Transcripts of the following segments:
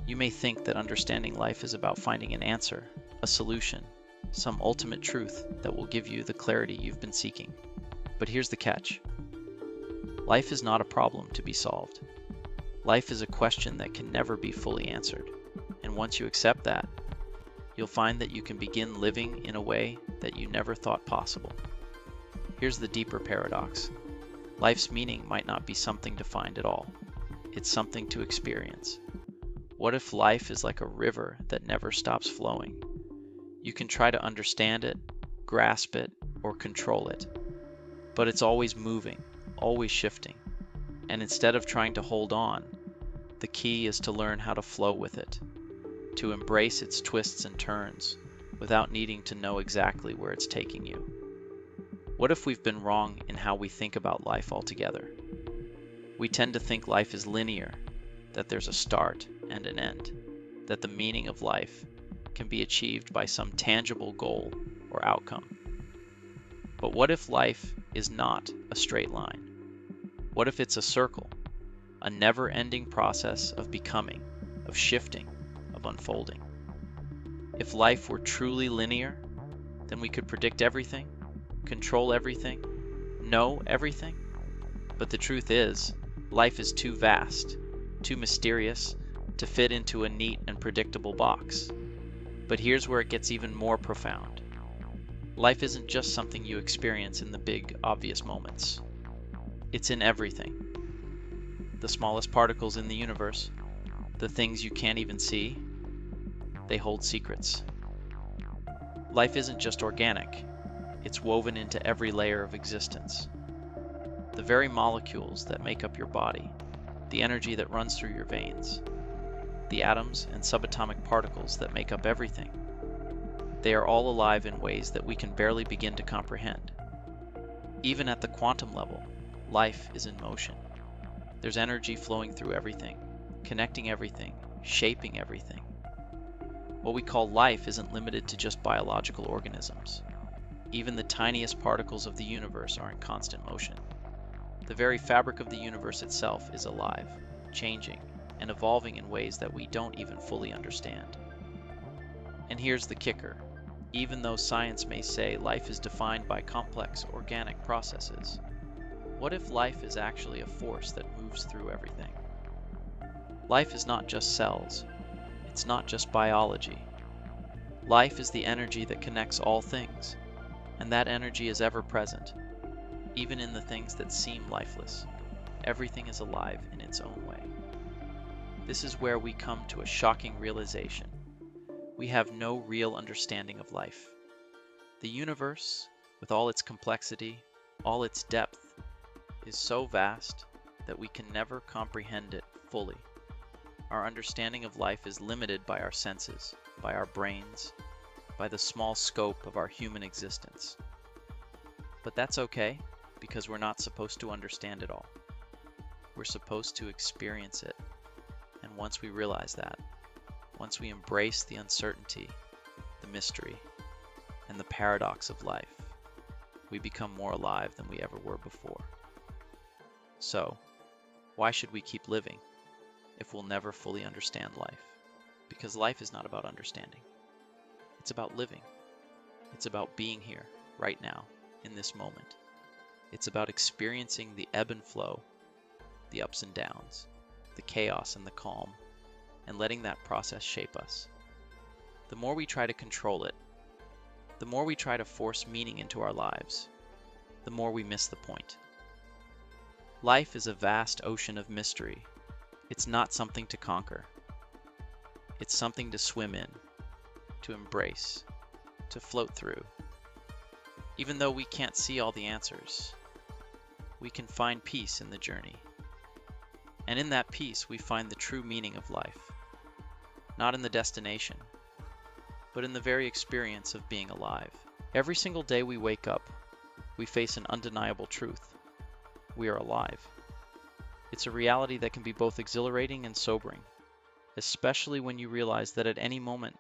You may think that understanding life is about finding an answer, a solution, some ultimate truth that will give you the clarity you've been seeking. But here's the catch. Life is not a problem to be solved. Life is a question that can never be fully answered. And once you accept that, you'll find that you can begin living in a way that you never thought possible. Here's the deeper paradox. Life's meaning might not be something to find at all. It's something to experience. What if life is like a river that never stops flowing? You can try to understand it, grasp it, or control it, but it's always moving, always shifting. And instead of trying to hold on, the key is to learn how to flow with it, to embrace its twists and turns without needing to know exactly where it's taking you. What if we've been wrong in how we think about life altogether? We tend to think life is linear, that there's a start and an end, that the meaning of life can be achieved by some tangible goal or outcome. But what if life is not a straight line? What if it's a circle, a never-ending process of becoming, of shifting, of unfolding? If life were truly linear, then we could predict everything, control everything, know everything. But the truth is, life is too vast, too mysterious to fit into a neat and predictable box. But here's where it gets even more profound. Life isn't just something you experience in the big, obvious moments. It's in everything. The smallest particles in the universe, the things you can't even see, they hold secrets. Life isn't just organic. It's woven into every layer of existence. The very molecules that make up your body, the energy that runs through your veins, the atoms and subatomic particles that make up everything, they are all alive in ways that we can barely begin to comprehend. Even at the quantum level, life is in motion. There's energy flowing through everything, connecting everything, shaping everything. What we call life isn't limited to just biological organisms. Even the tiniest particles of the universe are in constant motion. The very fabric of the universe itself is alive, changing, and evolving in ways that we don't even fully understand. And here's the kicker. Even though science may say life is defined by complex organic processes, what if life is actually a force that moves through everything? Life is not just cells. It's not just biology. Life is the energy that connects all things, and that energy is ever present, even in the things that seem lifeless. Everything is alive in its own way. This is where we come to a shocking realization. We have no real understanding of life. The universe, with all its complexity, all its depth, is so vast that we can never comprehend it fully. Our understanding of life is limited by our senses, by our brains, by the small scope of our human existence. But that's okay, because we're not supposed to understand it all. We're supposed to experience it. And once we realize that, once we embrace the uncertainty, the mystery, and the paradox of life, we become more alive than we ever were before. So, why should we keep living if we'll never fully understand life? Because life is not about understanding. It's about living. It's about being here, right now, in this moment. It's about experiencing the ebb and flow, the ups and downs, the chaos and the calm, and letting that process shape us. The more we try to control it, the more we try to force meaning into our lives, the more we miss the point. Life is a vast ocean of mystery. It's not something to conquer. It's something to swim in, to embrace, to float through. Even though we can't see all the answers, we can find peace in the journey. And in that peace, we find the true meaning of life. Not in the destination, but in the very experience of being alive. Every single day we wake up, we face an undeniable truth. We are alive. It's a reality that can be both exhilarating and sobering, especially when you realize that at any moment,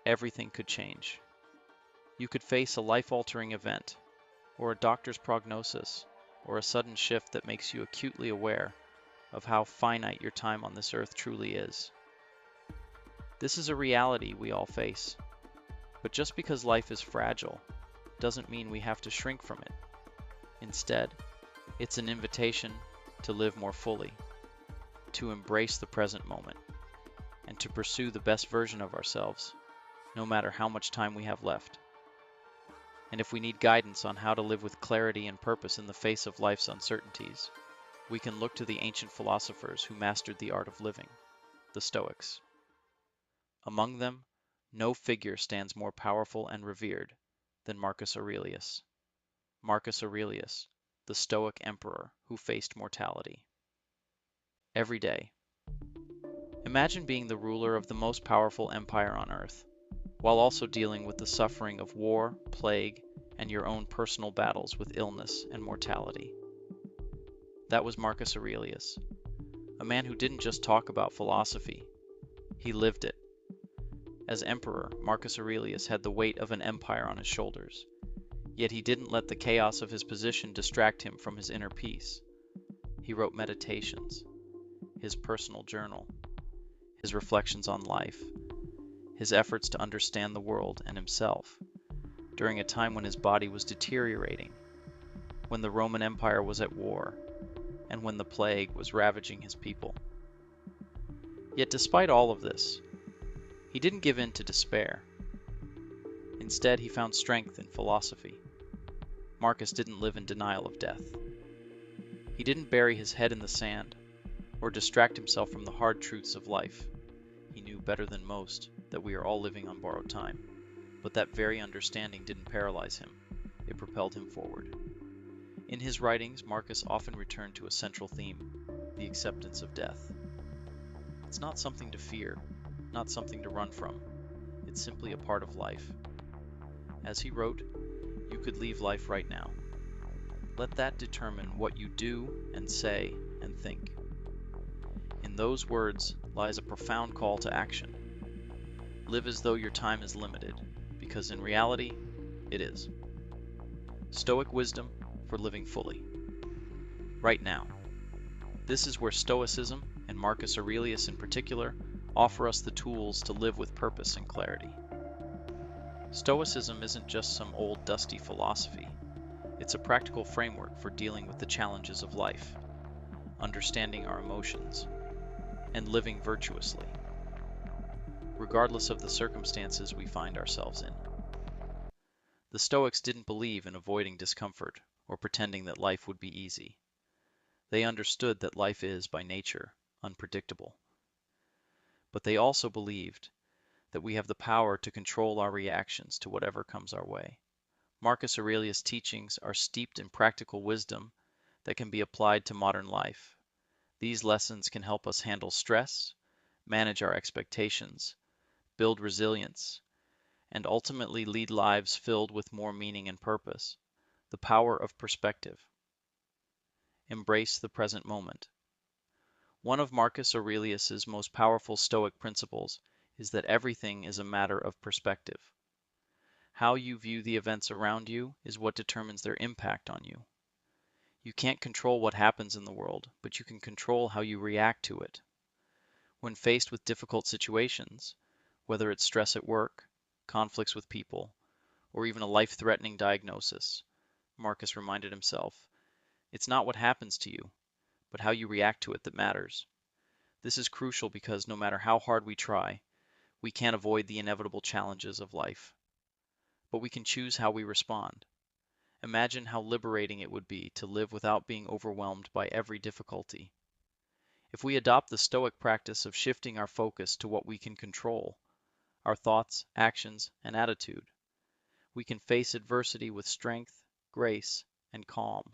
everything could change. You could face a life-altering event, or a doctor's prognosis, or a sudden shift that makes you acutely aware of how finite your time on this earth truly is. This is a reality we all face. But just because life is fragile doesn't mean we have to shrink from it. Instead, it's an invitation to live more fully, to embrace the present moment, and to pursue the best version of ourselves, no matter how much time we have left. And if we need guidance on how to live with clarity and purpose in the face of life's uncertainties, we can look to the ancient philosophers who mastered the art of living, the Stoics. Among them, no figure stands more powerful and revered than Marcus Aurelius. Marcus Aurelius, the Stoic emperor who faced mortality. Every day. Imagine being the ruler of the most powerful empire on earth, while also dealing with the suffering of war, plague, and your own personal battles with illness and mortality. That was Marcus Aurelius, a man who didn't just talk about philosophy, he lived it. As emperor, Marcus Aurelius had the weight of an empire on his shoulders, yet he didn't let the chaos of his position distract him from his inner peace. He wrote meditations, his personal journal, his reflections on life, his efforts to understand the world and himself, during a time when his body was deteriorating, when the Roman Empire was at war, and when the plague was ravaging his people. Yet despite all of this, he didn't give in to despair. Instead, he found strength in philosophy. Marcus didn't live in denial of death. He didn't bury his head in the sand or distract himself from the hard truths of life. He knew better than most that we are all living on borrowed time, but that very understanding didn't paralyze him. It propelled him forward. In his writings, Marcus often returned to a central theme, the acceptance of death. It's not something to fear, not something to run from. It's simply a part of life. As he wrote, you could leave life right now. Let that determine what you do and say and think. In those words lies a profound call to action. Live as though your time is limited, because in reality, it is. Stoic wisdom for living fully. Right now. This is where Stoicism, and Marcus Aurelius in particular, offer us the tools to live with purpose and clarity. Stoicism isn't just some old dusty philosophy. It's a practical framework for dealing with the challenges of life, understanding our emotions, and living virtuously, regardless of the circumstances we find ourselves in. The Stoics didn't believe in avoiding discomfort or pretending that life would be easy. They understood that life is, by nature, unpredictable. But they also believed that we have the power to control our reactions to whatever comes our way. Marcus Aurelius' teachings are steeped in practical wisdom that can be applied to modern life. These lessons can help us handle stress, manage our expectations, build resilience, and ultimately lead lives filled with more meaning and purpose. The power of perspective. Embrace the present moment. One of Marcus Aurelius's most powerful Stoic principles is that everything is a matter of perspective. How you view the events around you is what determines their impact on you. You can't control what happens in the world, but you can control how you react to it. When faced with difficult situations, whether it's stress at work, conflicts with people, or even a life-threatening diagnosis, Marcus reminded himself, it's not what happens to you, but how you react to it that matters. This is crucial because no matter how hard we try, we can't avoid the inevitable challenges of life. But we can choose how we respond. Imagine how liberating it would be to live without being overwhelmed by every difficulty. If we adopt the Stoic practice of shifting our focus to what we can control, our thoughts, actions, and attitude, we can face adversity with strength, grace, and calm.